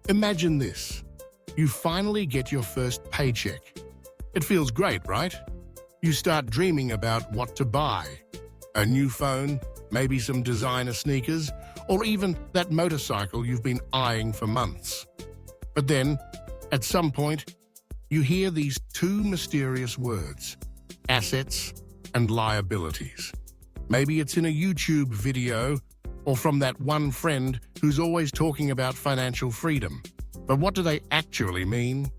Imagine this. You finally get your first paycheck. It feels great, right? You start dreaming about what to buy. A new phone, maybe some designer sneakers, or even that motorcycle you've been eyeing for months. But then, at some point, you hear these two mysterious words: assets and liabilities. Maybe it's in a YouTube video or from that one friend who's always talking about financial freedom. But what do they actually mean?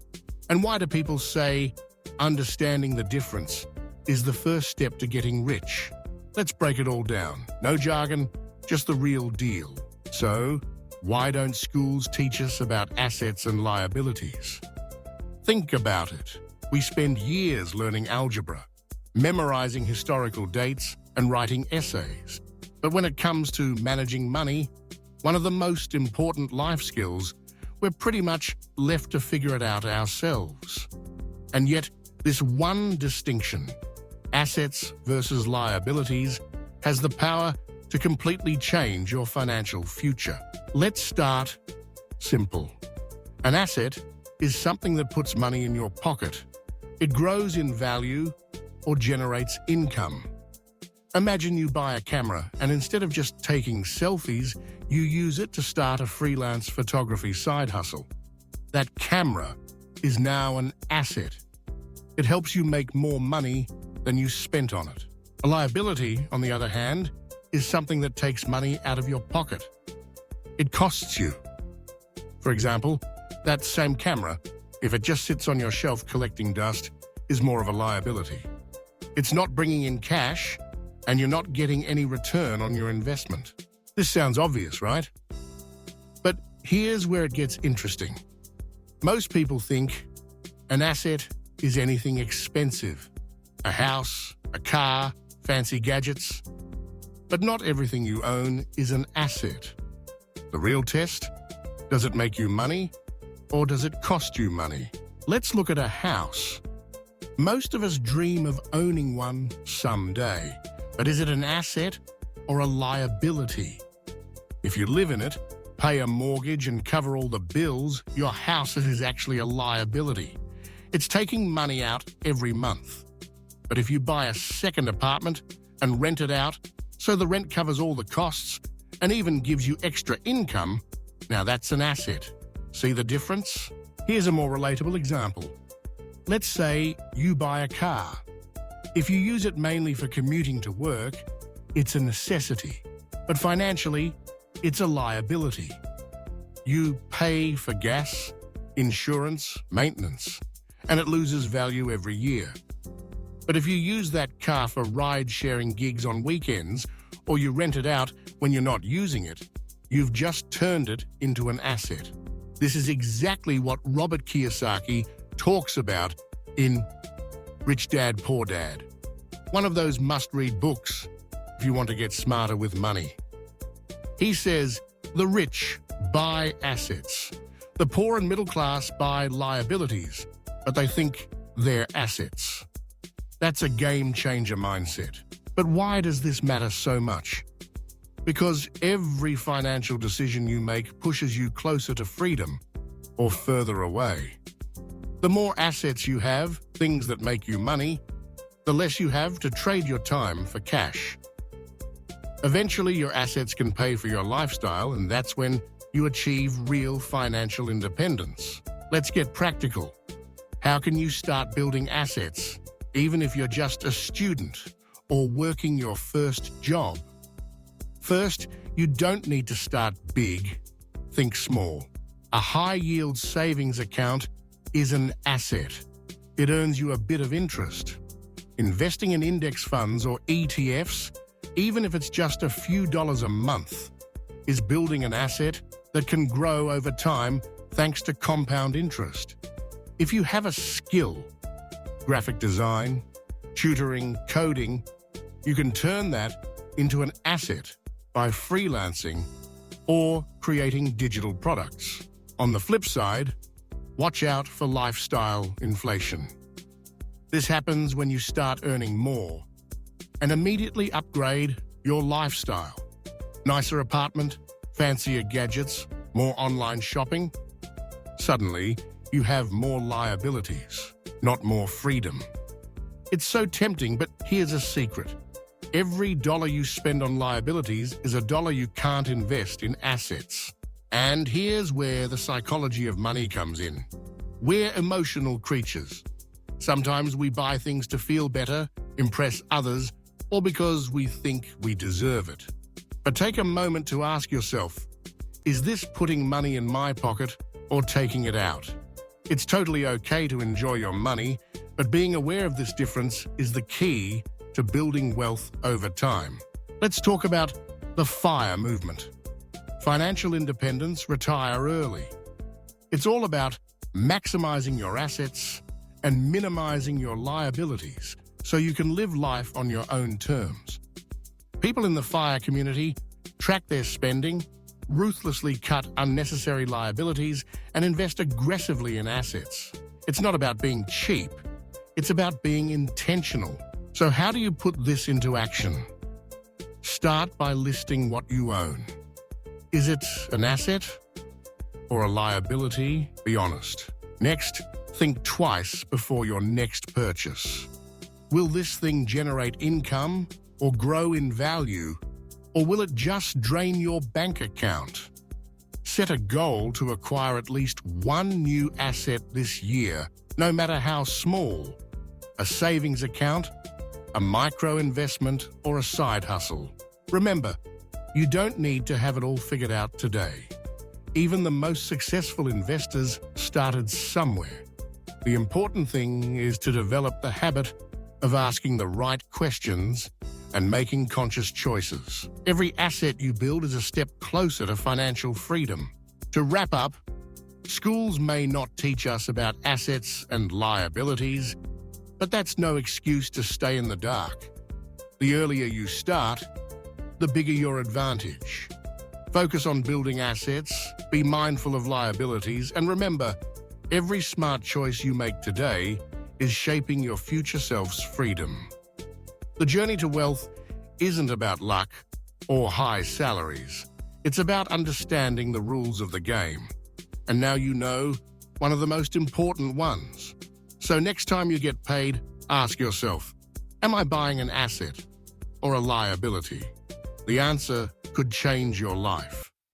And why do people say understanding the difference is the first step to getting rich? Let's break it all down. No jargon, just the real deal. So, why don't schools teach us about assets and liabilities? Think about it. We spend years learning algebra, memorizing historical dates, and writing essays. But when it comes to managing money, one of the most important life skills, we're pretty much left to figure it out ourselves. And yet, this one distinction, assets versus liabilities, has the power to completely change your financial future. Let's start simple. An asset is something that puts money in your pocket. It grows in value or generates income. Imagine you buy a camera and instead of just taking selfies, you use it to start a freelance photography side hustle. That camera is now an asset. It helps you make more money than you spent on it. A liability, on the other hand, is something that takes money out of your pocket. It costs you. For example, that same camera, if it just sits on your shelf collecting dust, is more of a liability. It's not bringing in cash, and you're not getting any return on your investment. This sounds obvious, right? But here's where it gets interesting. Most people think an asset is anything expensive. A house, a car, fancy gadgets. But not everything you own is an asset. The real test? Does it make you money, or does it cost you money? Let's look at a house. Most of us dream of owning one someday. But is it an asset or a liability? If you live in it, pay a mortgage and cover all the bills, your house is actually a liability. It's taking money out every month. But if you buy a second apartment and rent it out, so the rent covers all the costs and even gives you extra income, now that's an asset. See the difference? Here's a more relatable example. Let's say you buy a car. If you use it mainly for commuting to work, it's a necessity. But financially, it's a liability. You pay for gas, insurance, maintenance, and it loses value every year. But if you use that car for ride-sharing gigs on weekends, or you rent it out when you're not using it, you've just turned it into an asset. This is exactly what Robert Kiyosaki talks about in Rich Dad, Poor Dad. One of those must-read books if you want to get smarter with money. He says, the rich buy assets. The poor and middle class buy liabilities, but they think they're assets. That's a game-changer mindset. But why does this matter so much? Because every financial decision you make pushes you closer to freedom or further away. The more assets you have, things that make you money, the less you have to trade your time for cash. Eventually, your assets can pay for your lifestyle, and that's when you achieve real financial independence. Let's get practical. How can you start building assets, even if you're just a student or working your first job? First, you don't need to start big. Think small. A high-yield savings account is an asset. It earns you a bit of interest. Investing in index funds or ETFs, even if it's just a few dollars a month, is building an asset that can grow over time thanks to compound interest. If you have a skill, graphic design, tutoring, coding, you can turn that into an asset by freelancing or creating digital products. On the flip side, watch out for lifestyle inflation. This happens when you start earning more and immediately upgrade your lifestyle. Nicer apartment, fancier gadgets, more online shopping. Suddenly, you have more liabilities, not more freedom. It's so tempting, but here's a secret. Every dollar you spend on liabilities is a dollar you can't invest in assets. And here's where the psychology of money comes in. We're emotional creatures. Sometimes we buy things to feel better, impress others, or because we think we deserve it. But take a moment to ask yourself, is this putting money in my pocket or taking it out? It's totally okay to enjoy your money, but being aware of this difference is the key to building wealth over time. Let's talk about the FIRE movement. Financial independence, retire early. It's all about maximizing your assets and minimizing your liabilities so you can live life on your own terms. People in the FIRE community track their spending, ruthlessly cut unnecessary liabilities, and invest aggressively in assets. It's not about being cheap, it's about being intentional. So how do you put this into action? Start by listing what you own. Is it an asset or a liability? Be honest. Next, think twice before your next purchase. Will this thing generate income or grow in value, or will it just drain your bank account? Set a goal to acquire at least one new asset this year, no matter how small. A savings account, a micro investment, or a side hustle. Remember, you don't need to have it all figured out today. Even the most successful investors started somewhere. The important thing is to develop the habit of asking the right questions and making conscious choices. Every asset you build is a step closer to financial freedom. To wrap up, schools may not teach us about assets and liabilities, but that's no excuse to stay in the dark. The earlier you start, the bigger your advantage. Focus on building assets, be mindful of liabilities, and remember, every smart choice you make today is shaping your future self's freedom. The journey to wealth isn't about luck or high salaries. It's about understanding the rules of the game. And now you know one of the most important ones. So next time you get paid, ask yourself, am I buying an asset or a liability? The answer could change your life.